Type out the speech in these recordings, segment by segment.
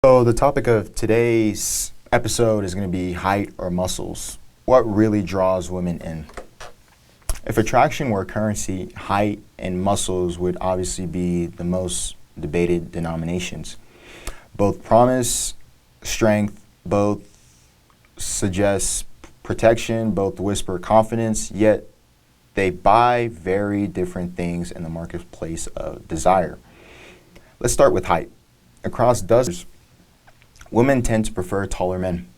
So the topic of today's episode is going to be height or muscles. What really draws women in? If attraction were currency, height and muscles would obviously be the most debated denominations. Both promise strength, both suggest protection, both whisper confidence, yet they buy very different things in the marketplace of desire. Let's start with height. Across dozens, women tend to prefer taller men.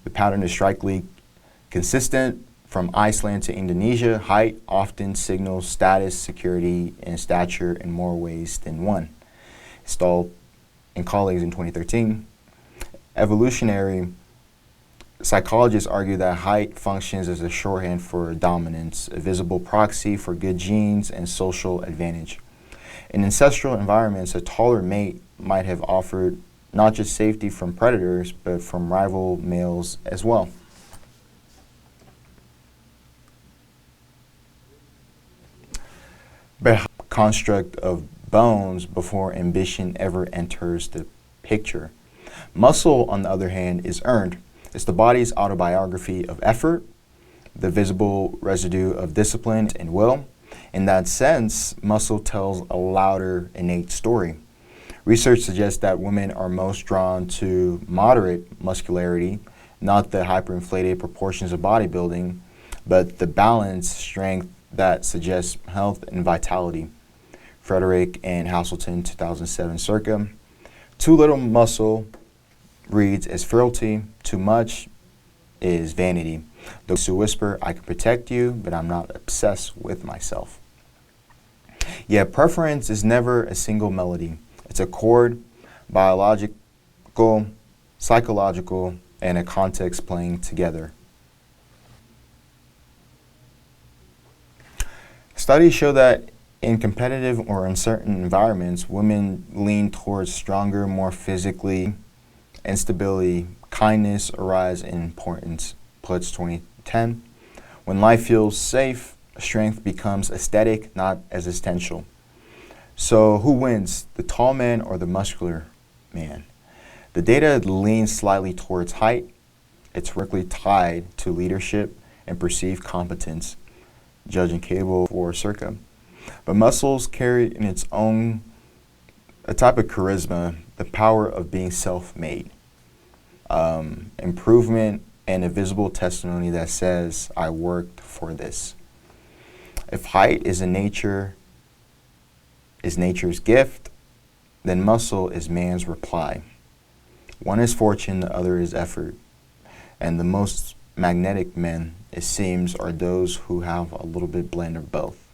The pattern is strikingly consistent. From Iceland to Indonesia, height often signals status, security, and stature in more ways than one. Stahl and colleagues in 2013. Evolutionary psychologists argue that height functions as a shorthand for dominance, a visible proxy for good genes and social advantage. In ancestral environments, a taller mate might have offered not just safety from predators, but from rival males as well. But construct of bones before ambition ever enters the picture. Muscle, on the other hand, is earned. It's the body's autobiography of effort, the visible residue of discipline and will. In that sense, muscle tells a louder innate story. Research suggests that women are most drawn to moderate muscularity, not the hyperinflated proportions of bodybuilding, but the balanced strength that suggests health and vitality. Frederick and Hasselton, 2007 circa. Too little muscle reads as frailty, too much is vanity. Those who whisper, I can protect you, but I'm not obsessed with myself. Yet preference is never a single melody. It's a chord, biological, psychological, and a context playing together. Studies show that in competitive or uncertain environments, women lean towards stronger, more physically instability, kindness, arise in importance. Plutz 2010. When life feels safe, strength becomes aesthetic, not existential. So who wins, the tall man or the muscular man? The data leans slightly towards height. It's directly tied to leadership and perceived competence, judging Cable or circa. But muscles carry in its own a type of charisma, the power of being self-made, improvement, and a visible testimony that says, I worked for this. If height is nature's gift, then muscle is man's reply. One is fortune, the other is effort. And the most magnetic men, it seems, are those who have a little bit blend of both.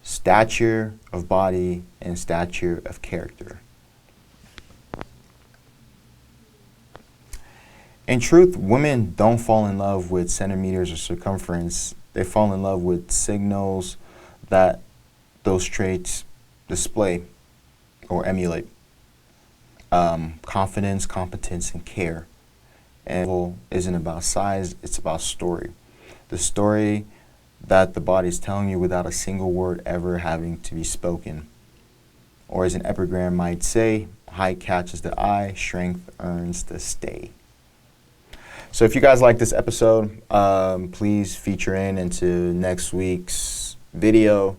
Stature of body and stature of character. In truth, women don't fall in love with centimeters or circumference. They fall in love with signals that those traits display or emulate. Confidence, competence, and care. And it isn't about size, it's about story. The story that the body is telling you without a single word ever having to be spoken. Or as an epigram might say, height catches the eye, strength earns the stay. So if you guys like this episode, please feature into next week's video.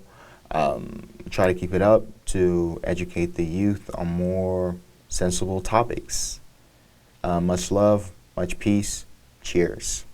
Try to keep it up to educate the youth on more sensible topics. Much love, much peace. Cheers.